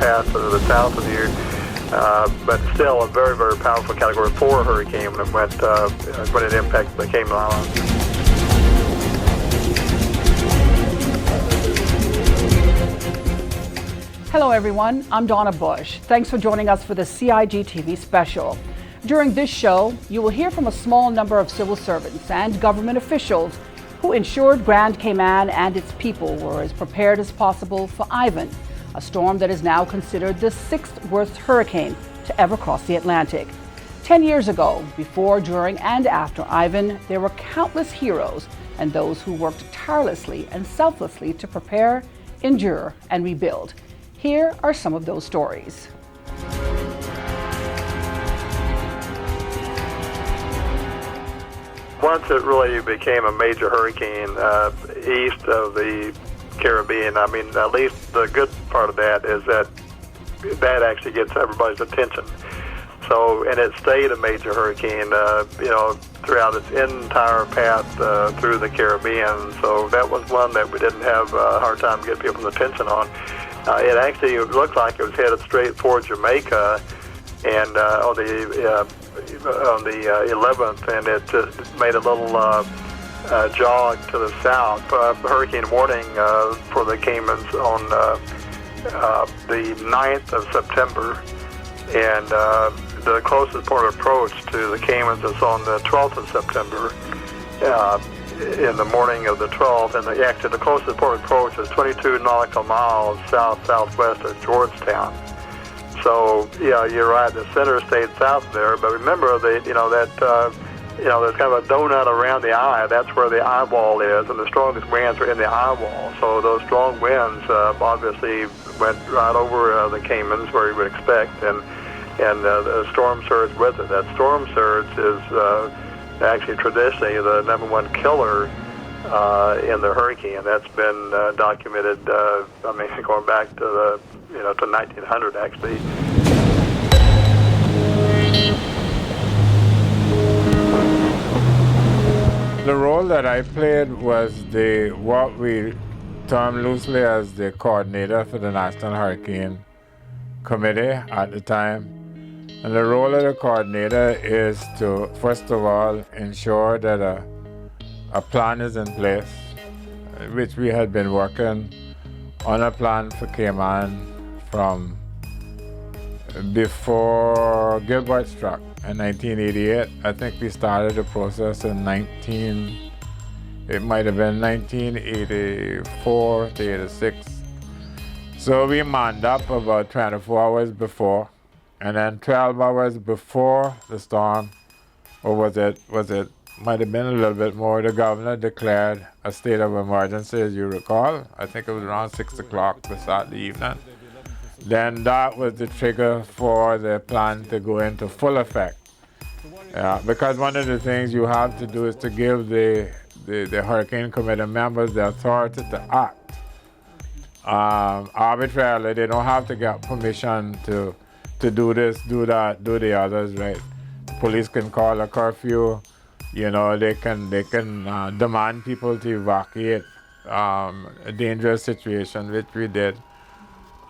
pass to the south of you, but still a very, very powerful Category 4 hurricane when it impacted the Cayman Islands. Hello everyone, I'm Donna Bush. Thanks for joining us for the CIG TV special. During this show, you will hear from a small number of civil servants and government officials who ensured Grand Cayman and its people were as prepared as possible for Ivan, a storm that is now considered the sixth worst hurricane to ever cross the Atlantic. 10 years ago, before, during, and after Ivan, there were countless heroes and those who worked tirelessly and selflessly to prepare, endure, and rebuild. Here are some of those stories. Once it really became a major hurricane east of the Caribbean, I mean, at least the good part of that is that actually gets everybody's attention. So, and it stayed a major hurricane, throughout its entire path through the Caribbean. So that was one that we didn't have a hard time to get people's attention on. It actually looked like it was headed straight for Jamaica, and on the 11th, and it just made a little jog to the south. Hurricane warning for the Caymans on the 9th of September, and the closest port of approach to the Caymans is on the 12th of September. In the morning of the 12th, and actually the closest port of approach is 22 nautical miles southwest of Georgetown. So yeah, you're right. The center stayed south there, but remember there's kind of a donut around the eye. That's where the eye wall is, and the strongest winds are in the eye wall. So those strong winds obviously went right over the Caymans, where you would expect, and the storm surge with it. That storm surge is actually traditionally the number one killer in the hurricane. That's been documented, going back to to 1900 actually. The role that I played was what we term loosely as the coordinator for the National Hurricane Committee at the time. And the role of the coordinator is to, first of all, ensure that a plan is in place, which we had been working on a plan for Cayman from before Gilbert struck in 1988. I think we started the process in 1984 to 86. So we manned up about 24 hours before. And then 12 hours before the storm, or was it might have been a little bit more, the governor declared a state of emergency, as you recall. I think it was around 6 o'clock the Saturday evening. Then that was the trigger for the plan to go into full effect. Because one of the things you have to do is to give the Hurricane Committee members the authority to act. Arbitrarily, they don't have to get permission to do this, do that, do the others, right? Police can call a curfew, they can demand people to evacuate a dangerous situation, which we did.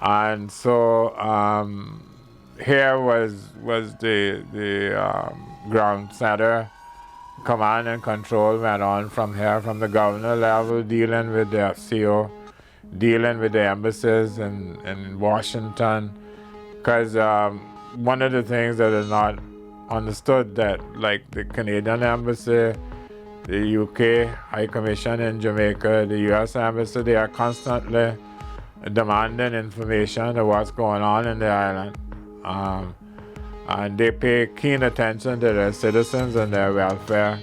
And so here was the ground center. Command and control went on from here, from the governor level, dealing with the FCO, dealing with the embassies in Washington. Because one of the things that is not understood, that like the Canadian Embassy, the UK High Commission in Jamaica, the US Embassy, they are constantly demanding information of what's going on in the island. And they pay keen attention to their citizens and their welfare.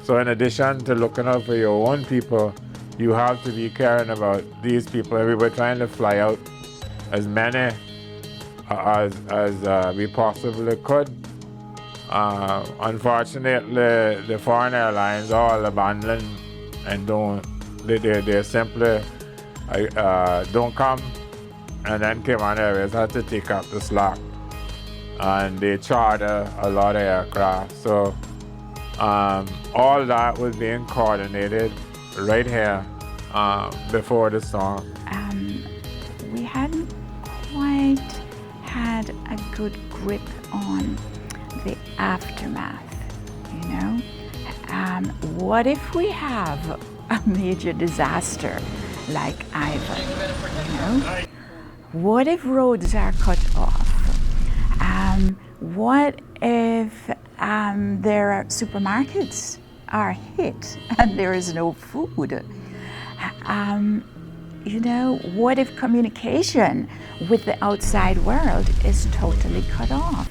So in addition to looking out for your own people, you have to be caring about these people. We were trying to fly out as many as we possibly could. Unfortunately, the foreign airlines all abandon and they simply don't come, and then Cayman Airways had to take up the slack, and they charter a lot of aircraft. So all that was being coordinated right here before the storm. We hadn't quite stood grip on the aftermath, you know? What if we have a major disaster like Ivan, you know? What if roads are cut off? What if there are supermarkets are hit and there is no food? You know, what if communication with the outside world is totally cut off?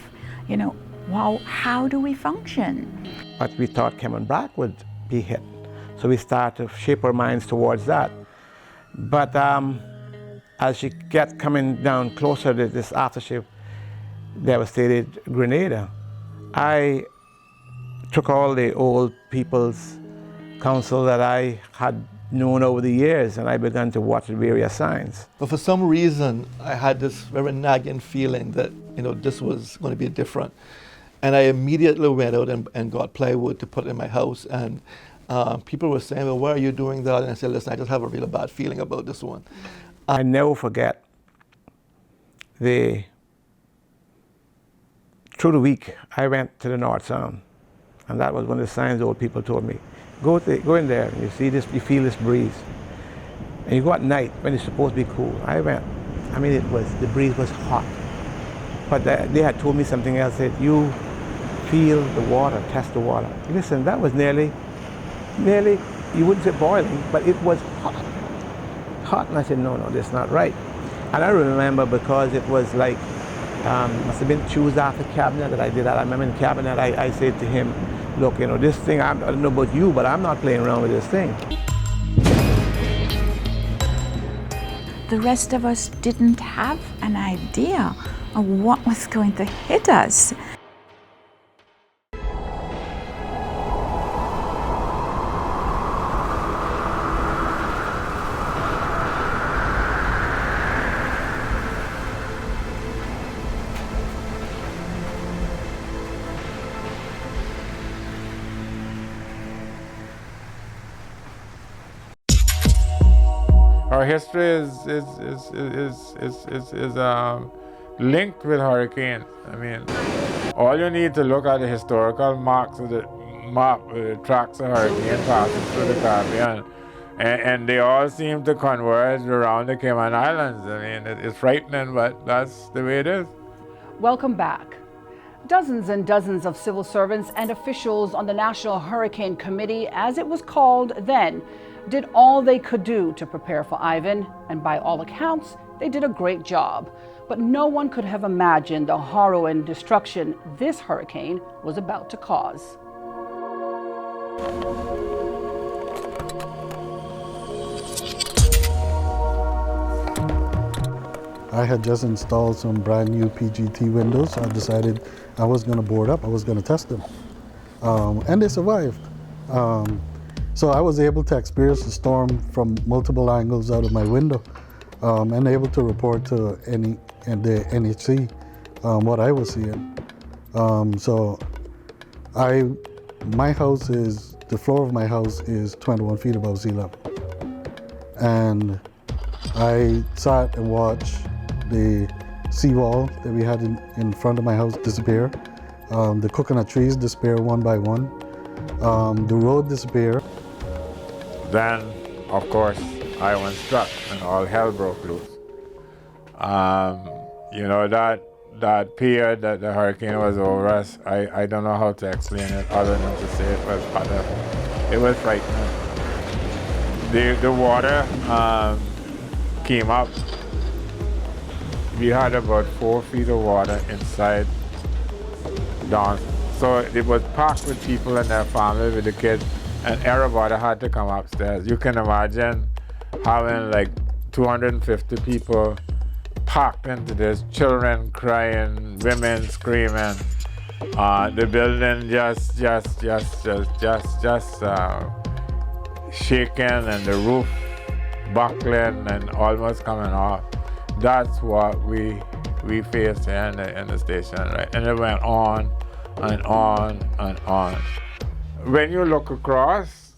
You know, well, how do we function? But we thought Cayman Brac would be hit. So we started to shape our minds towards that. But as you get coming down closer to this aftershock devastated Grenada, I took all the old people's counsel that I had known over the years, and I began to watch the various signs. But for some reason, I had this very nagging feeling that, you know, this was going to be different. And I immediately went out and got plywood to put in my house. And people were saying, well, why are you doing that? And I said, listen, I just have a really bad feeling about this one. I never forget through the week, I went to the North Sound. And that was one of the signs old people told me. Go in there and you see this, you feel this breeze. And you go at night when it's supposed to be cool. I went, I mean, the breeze was hot. But they had told me something else, said, you feel the water, test the water. Listen, that was nearly, you wouldn't say boiling, but it was hot. Hot, and I said, no, that's not right. And I remember because it was like, must have been Tuesday after cabinet that I did that. I remember in cabinet, I said to him, look, you know, this thing, I don't know about you, but I'm not playing around with this thing. The rest of us didn't have an idea of what was going to hit us. Our history is linked with hurricanes. I mean, all you need to look at the historical marks of the map, the tracks of hurricane passes through the Caribbean, and they all seem to converge around the Cayman Islands. I mean, it's frightening, but that's the way it is. Welcome back. Dozens and dozens of civil servants and officials on the National Hurricane Committee, as it was called then, did all they could do to prepare for Ivan, and by all accounts, they did a great job. But no one could have imagined the horror and destruction this hurricane was about to cause. I had just installed some brand new PGT windows. So I decided I was going to board up, I was going to test them. And they survived. So I was able to experience the storm from multiple angles out of my window, and able to report to the NHC what I was seeing. So my house the floor of my house is 21 feet above sea level. And I sat and watched the seawall that we had in front of my house disappear. The coconut trees disappear one by one. The road disappeared. Then, of course, Ivan struck and all hell broke loose. You know, that period that the hurricane was over us, I don't know how to explain it other than to say it was frightening. The water came up. We had about 4 feet of water inside down. So it was packed with people and their family, with the kids, and everybody had to come upstairs. You can imagine having like 250 people packed into this, children crying, women screaming. The building just shaking, and the roof buckling and almost coming off. That's what we faced here in the station, right? And it went on and on and on. When you look across,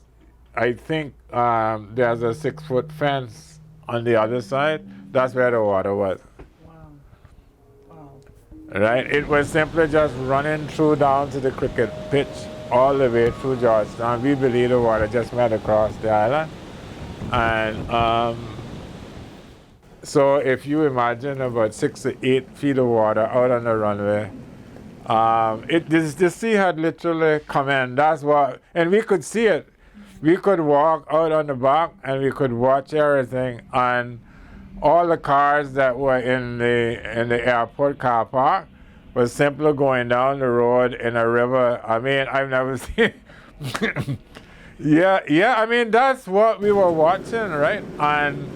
I think there's a 6-foot fence on the other side. That's where the water was. Wow. right? It was simply just running through down to the cricket pitch all the way through Georgetown. We believe the water just went across the island. And so if you imagine about 6 to 8 feet of water out on the runway, the sea had literally come in. That's what, and we could see it. We could walk out on the back and we could watch everything. And all the cars that were in the airport car park was simply going down the road in a river. I mean, I've never seen. Yeah. I mean, that's what we were watching, right? And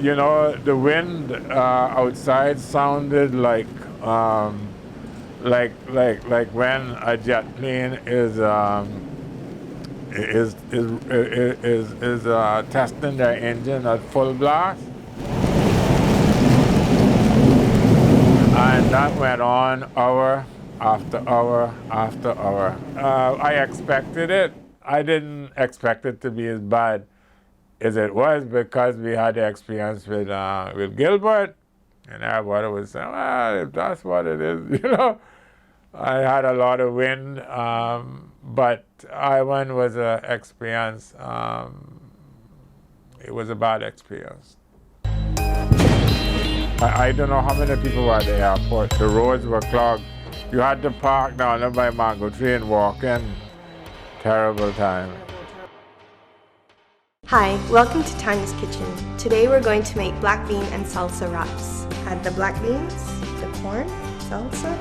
you know, the wind outside sounded like when a jet plane is testing their engine at full blast. And that went on hour after hour after hour. I expected it. I didn't expect it to be as bad as it was because we had the experience with Gilbert, and everybody was saying, well, if that's what it is, you know. I had a lot of wind, but Ivan was an experience. It was a bad experience. I don't know how many people were at the airport. The roads were clogged. You had to park down there by Mango Tree and walk in. Terrible time. Hi, welcome to Tanya's Kitchen. Today we're going to make black bean and salsa wraps. Add the black beans, the corn, salsa,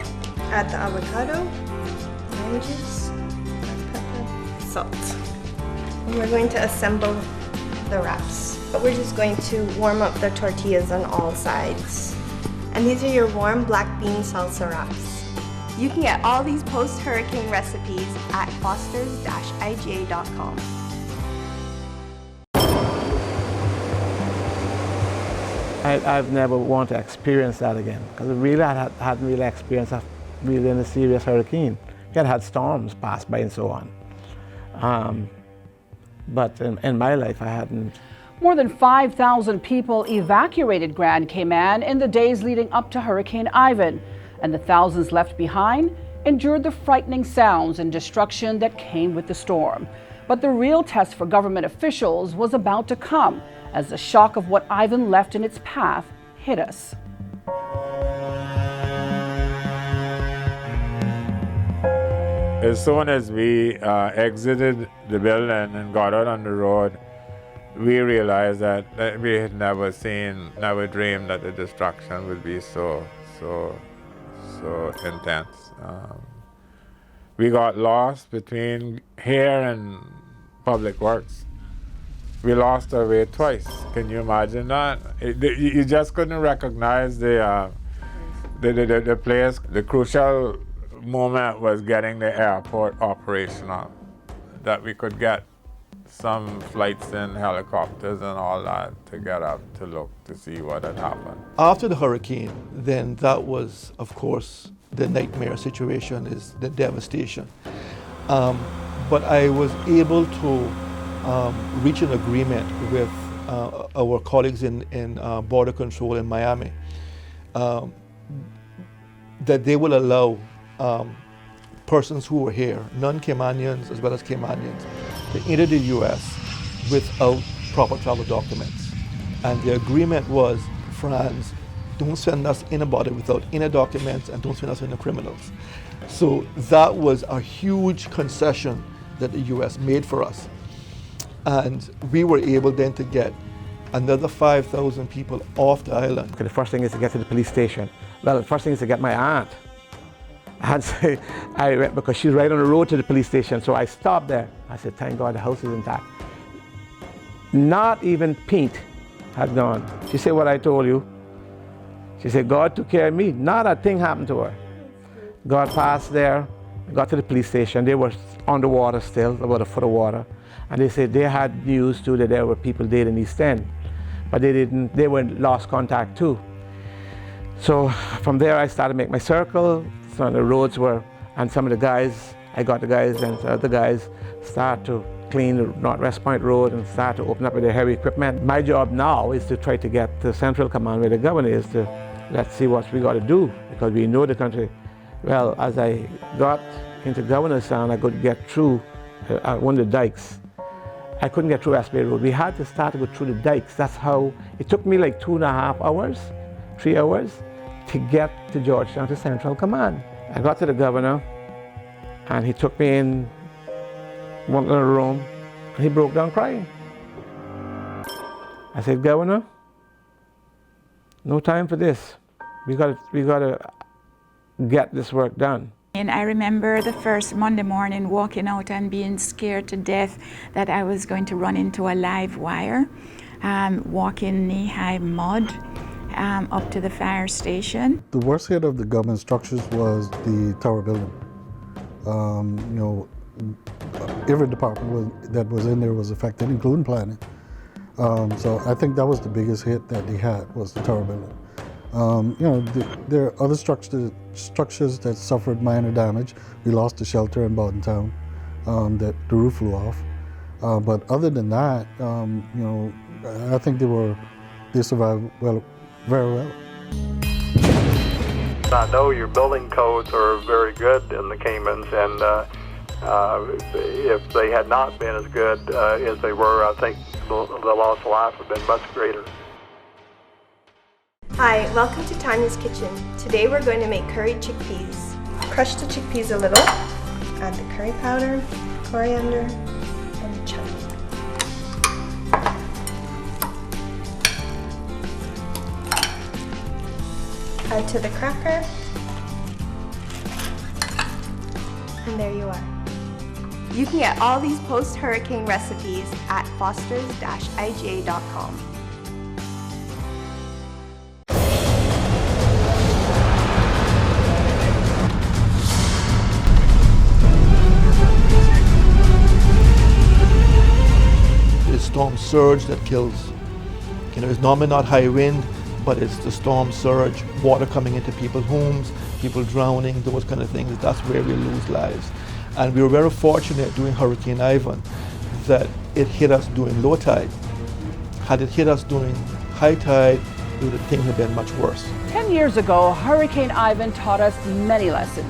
add the avocado, lime juice, black pepper, salt. And we're going to assemble the wraps. But we're just going to warm up the tortillas on all sides. And these are your warm black bean salsa wraps. You can get all these post-hurricane recipes at fosters-iga.com. I've never wanted to experience that again because really I hadn't really experienced really in a serious hurricane. We had storms pass by and so on. But in my life I hadn't. More than 5,000 people evacuated Grand Cayman in the days leading up to Hurricane Ivan, and the thousands left behind endured the frightening sounds and destruction that came with the storm. But the real test for government officials was about to come as the shock of what Ivan left in its path hit us. As soon as we exited the building and got out on the road, we realized that we had never dreamed that the destruction would be so intense. We got lost between here and Public Works. We lost our way twice. Can you imagine that? You just couldn't recognize the place. The crucial moment was getting the airport operational, that we could get some flights in helicopters and all that to get up to look to see what had happened. After the hurricane, then that was, of course, the nightmare situation, is the devastation. But I was able to reach an agreement with our colleagues in border control in Miami that they will allow persons who were here, non-Caymanians as well as Caymanians, to enter the U.S. without proper travel documents. And the agreement was, France, don't send us anybody without any documents and don't send us any criminals. So that was a huge concession that the U.S. made for us. And we were able then to get another 5,000 people off the island. Okay, the first thing is to get to the police station. Well, the first thing is to get my aunt. I went because she's right on the road to the police station, so I stopped there. I said, thank God the house is intact. Not even paint had gone. She said what I told you. She said, God took care of me. Not a thing happened to her. God passed there, got to the police station. They were underwater still, about a foot of water. And they said they had news too that there were people dead in East End. But they were lost contact too. So from there I started to make my circle. So the roads were, and some of the guys, I got the guys and the other guys start to clean the Northwest Point Road and start to open up with their heavy equipment. My job now is to try to get the Central Command, where the governor is, to let's see what we got to do, because we know the country. Well, as I got into Governor's Sound, I could get through one of the dikes. I couldn't get through Asbury Road. We had to start to go through the dikes. That's how, it took me like 2.5 hours, 3 hours to get to Georgetown to Central Command. I got to the governor and he took me in one little room and he broke down crying. I said, Governor, no time for this. We gotta get this work done. And I remember the first Monday morning walking out and being scared to death that I was going to run into a live wire, walking knee-high mud up to the fire station. The worst hit of the government structures was the tower building. Every department that was in there was affected, including planning. So I think that was the biggest hit that they had, was the tower building. There are other structures that suffered minor damage. We lost the shelter in Bawdentown, that the roof flew off. But other than that, I think they survived well, very well. I know your building codes are very good in the Caymans, and if they had not been as good as they were, I think the loss of life would have been much greater. Hi, welcome to Tanya's Kitchen. Today we're going to make curried chickpeas. Crush the chickpeas a little, add the curry powder, coriander, and the chutney. Add to the cracker, and there you are. You can get all these post-hurricane recipes at fosters-iga.com. Storm surge that kills. It's normally not high wind, but it's the storm surge, water coming into people's homes, people drowning, those kind of things. That's where we lose lives. And we were very fortunate during Hurricane Ivan that it hit us during low tide. Had it hit us during high tide, things would have been much worse. 10 years ago, Hurricane Ivan taught us many lessons.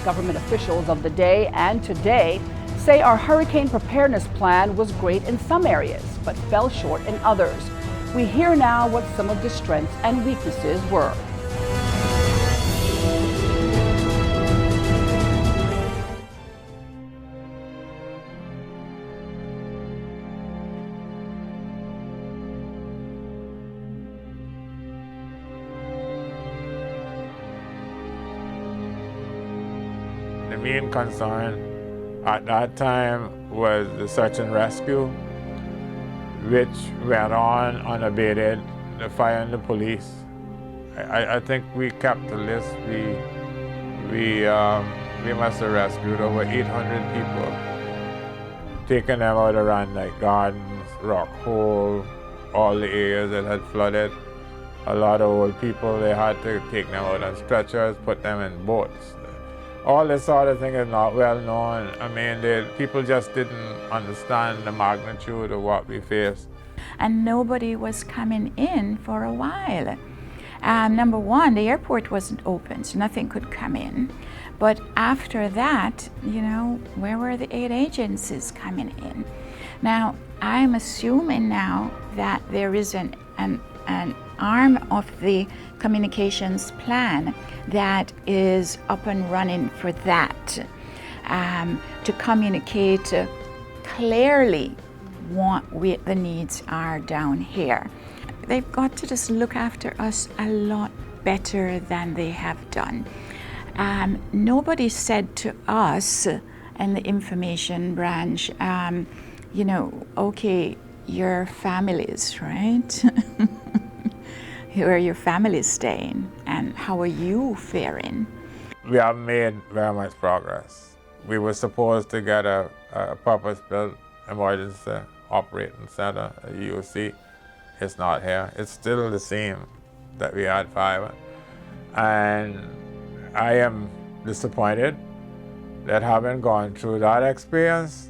Government officials of the day and today say our hurricane preparedness plan was great in some areas, but fell short in others. We hear now what some of the strengths and weaknesses were. The main concern at that time was the search and rescue, which went on unabated, the fire and the police. I think we kept the list. We must have rescued over 800 people, taken them out around like Gardens, Rock Hole, all the areas that had flooded. A lot of old people, they had to take them out on stretchers, put them in boats. All this sort of thing is not well known. I mean, people just didn't understand the magnitude of what we faced. And nobody was coming in for a while. Number one, the airport wasn't open, so nothing could come in. But after that, where were the aid agencies coming in? Now, I'm assuming now that there is an arm of the communications plan that is up and running for that, to communicate clearly what the needs are down here. They've got to just look after us a lot better than they have done. Nobody said to us in the information branch, okay, your families, right? Where are your families staying and how are you faring? We have made very much progress. We were supposed to get a purpose-built emergency operating center, a UOC. It's not here. It's still the same that we had 5. And I am disappointed that having gone through that experience,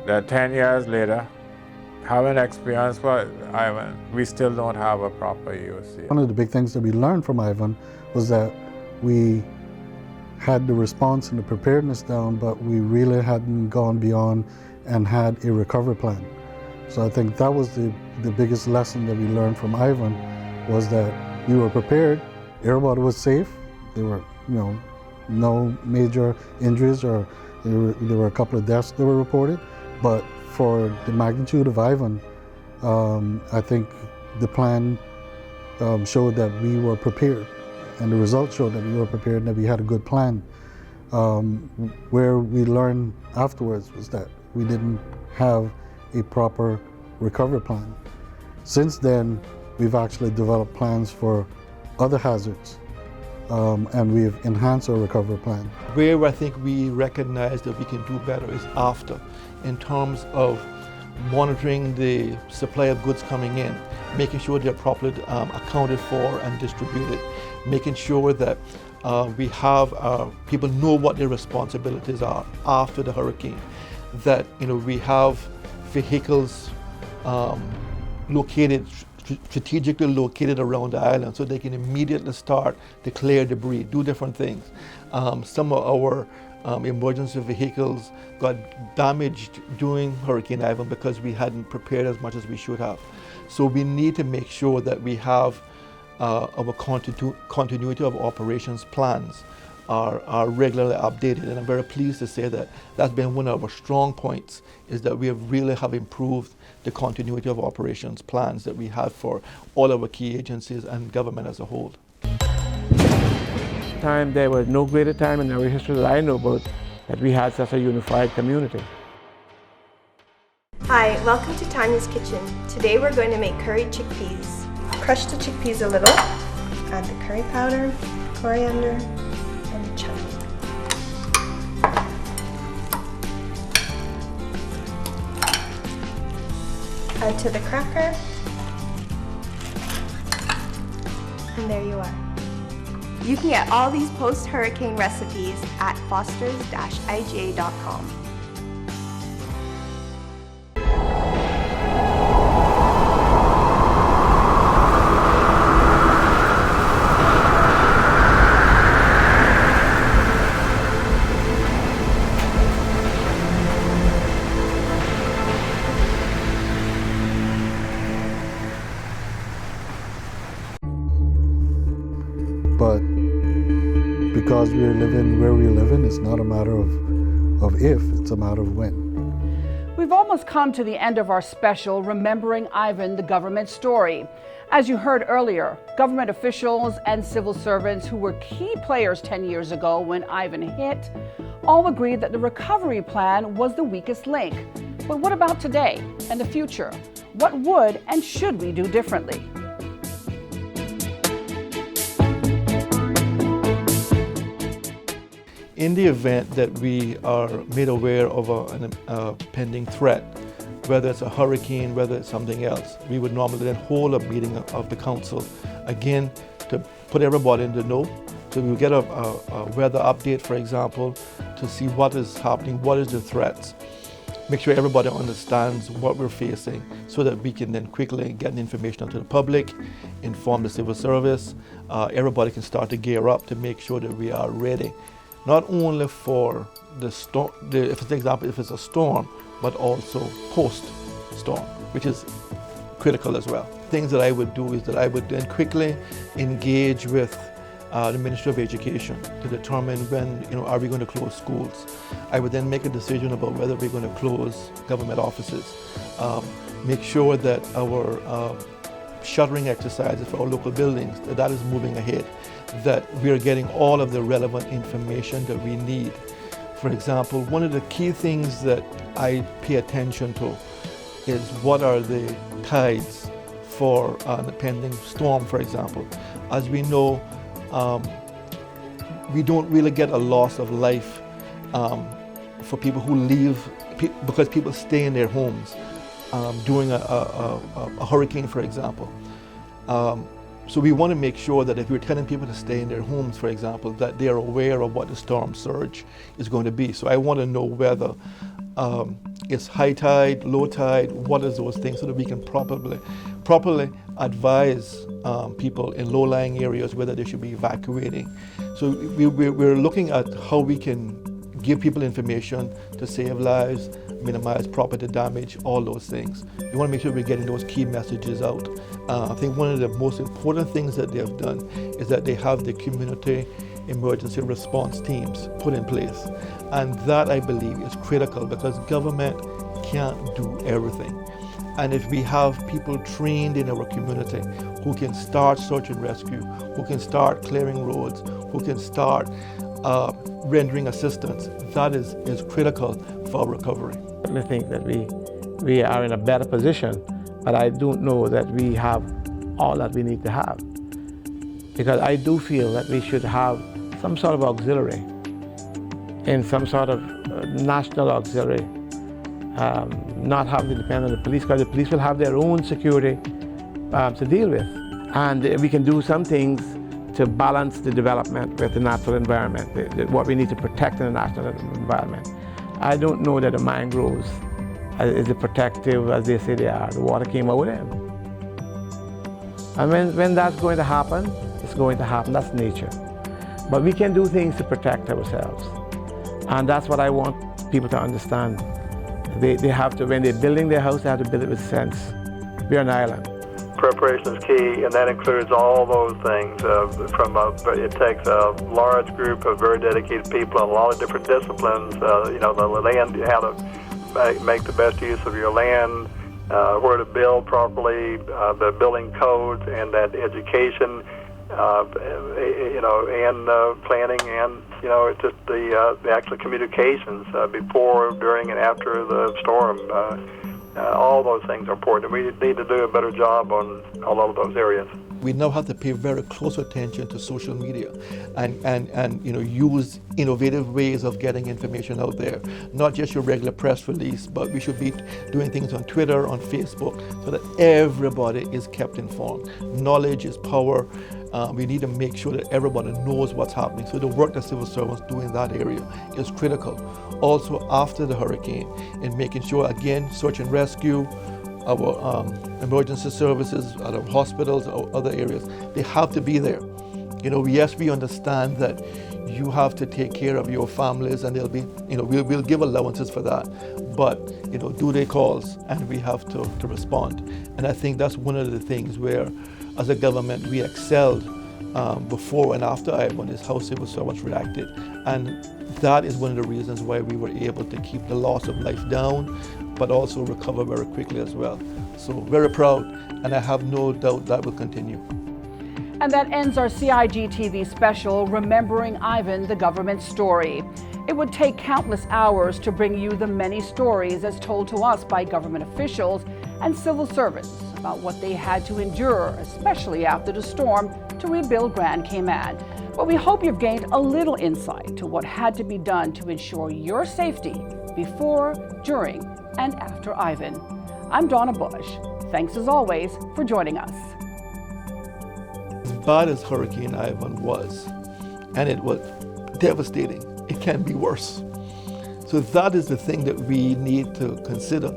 that 10 years later, having experience, but we still don't have a proper EOC. One of the big things that we learned from Ivan was that we had the response and the preparedness down, but we really hadn't gone beyond and had a recovery plan. So I think that was the biggest lesson that we learned from Ivan, was that we were prepared, everybody was safe, there were no major injuries, or there were a couple of deaths that were reported, but for the magnitude of Ivan, I think the plan showed that we were prepared, and the results showed that we were prepared and that we had a good plan. Where we learned afterwards was that we didn't have a proper recovery plan. Since then, we've actually developed plans for other hazards, and we've enhanced our recovery plan. Where I think we recognize that we can do better is after, in terms of monitoring the supply of goods coming in, making sure they're properly accounted for and distributed, making sure that we have people know what their responsibilities are after the hurricane, that we have vehicles strategically located around the island so they can immediately start to clear debris, do different things. Some of our emergency vehicles got damaged during Hurricane Ivan because we hadn't prepared as much as we should have. So we need to make sure that we have our continuity of operations plans are regularly updated, and I'm very pleased to say that that's been one of our strong points, is that we really have improved the continuity of operations plans that we have for all of our key agencies and government as a whole. There was no greater time in our history that I know about that we had such a unified community. Hi, welcome to Tanya's Kitchen. Today we're going to make curried chickpeas. Crush the chickpeas a little, add the curry powder, coriander, and chili. Add to the cracker, and there you are. You can get all these post-hurricane recipes at fosters-iga.com. But because we're living where we're living, it's not a matter of if, it's a matter of when. We've almost come to the end of our special, Remembering Ivan, the Government Story. As you heard earlier, government officials and civil servants who were key players 10 years ago when Ivan hit all agreed that the recovery plan was the weakest link. But what about today and the future? What would and should we do differently? In the event that we are made aware of a pending threat, whether it's a hurricane, whether it's something else, we would normally then hold a meeting of the council, again, to put everybody in the know. So we will get a weather update, for example, to see what is happening, what is the threats. Make sure everybody understands what we're facing so that we can then quickly get information out to the public, inform the civil service. Everybody can start to gear up to make sure that we are ready. Not only for the storm, if it's a storm, but also post-storm, which is critical as well. Things that I would do is that I would then quickly engage with the Ministry of Education to determine when, are we going to close schools. I would then make a decision about whether we're going to close government offices. Make sure that our shuttering exercises for our local buildings, that is moving ahead, that we are getting all of the relevant information that we need. For example, one of the key things that I pay attention to is what are the tides for an pending storm, for example. As we know, we don't really get a loss of life for people who leave, because people stay in their homes during a hurricane, for example. So we want to make sure that if we're telling people to stay in their homes, for example, that they are aware of what the storm surge is going to be. So I want to know whether Is high tide, low tide, what is those things, so that we can properly advise people in low-lying areas whether they should be evacuating. So we're looking at how we can give people information to save lives, minimize property damage, all those things. We want to make sure we're getting those key messages out. I think one of the most important things that they have done is that they have the community emergency response teams put in place. And that, I believe, is critical because government can't do everything. And if we have people trained in our community who can start search and rescue, who can start clearing roads, who can start rendering assistance, that is critical for recovery. I think that we are in a better position, but I don't know that we have all that we need to have. Because I do feel that we should have some sort of auxiliary, in some sort of national auxiliary, not having to depend on the police, because the police will have their own security to deal with. And we can do some things to balance the development with the natural environment, what we need to protect in the natural environment. I don't know that the mangroves is as protective as they say they are. The water came out of them. And when that's going to happen, it's going to happen. That's nature. But we can do things to protect ourselves. And that's what I want people to understand. They have to, when they're building their house, they have to build it with sense. We're an island. Preparation is key, and that includes all those things. It takes a large group of very dedicated people in a lot of different disciplines. The land, how to make the best use of your land, where to build properly, the building codes, and that education. And planning, and it's just the actual communications before, during, and after the storm. All those things are important. We need to do a better job on a lot of those areas. We now have to pay very close attention to social media and use innovative ways of getting information out there. Not just your regular press release, but we should be doing things on Twitter, on Facebook, so that everybody is kept informed. Knowledge is power. We need to make sure that everybody knows what's happening. So the work that civil servants do in that area is critical. Also after the hurricane, in making sure, again, search and rescue, our emergency services, our hospitals, our other areas, they have to be there. Yes, we understand that you have to take care of your families, and there'll be, we'll give allowances for that. But, do they calls, and we have to respond. And I think that's one of the things where, as a government, we excelled before and after Ivan, is how civil servants reacted. And that is one of the reasons why we were able to keep the loss of life down, but also recover very quickly as well. So very proud, and I have no doubt that will continue. And that ends our CIG TV special, Remembering Ivan, the Government Story. It would take countless hours to bring you the many stories as told to us by government officials and civil servants about what they had to endure, especially after the storm, to rebuild Grand Cayman. But we hope you've gained a little insight to what had to be done to ensure your safety before, during, and after Ivan. I'm Donna Bush. Thanks as always for joining us. As bad as Hurricane Ivan was, and it was devastating, it can be worse. So that is the thing that we need to consider.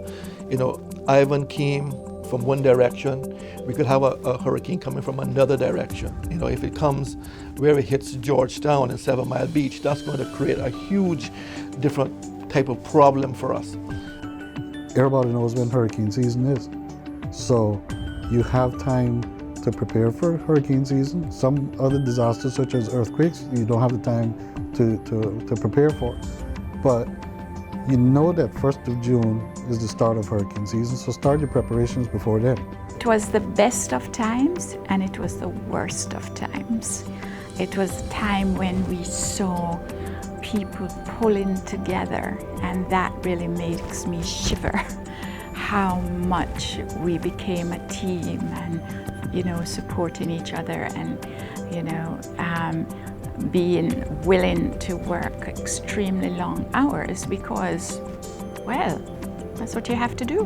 Ivan came from one direction. We could have a hurricane coming from another direction. If it comes where it hits Georgetown and 7 Mile Beach, that's going to create a huge different type of problem for us. Everybody knows when hurricane season is. So you have time to prepare for hurricane season. Some other disasters, such as earthquakes, you don't have the time to prepare for. But you know that 1st of June is the start of hurricane season, so start your preparations before then. It was the best of times, and it was the worst of times. It was a time when we saw people pulling together, and that really makes me shiver how much we became a team, and supporting each other, and being willing to work extremely long hours because, well, that's what you have to do.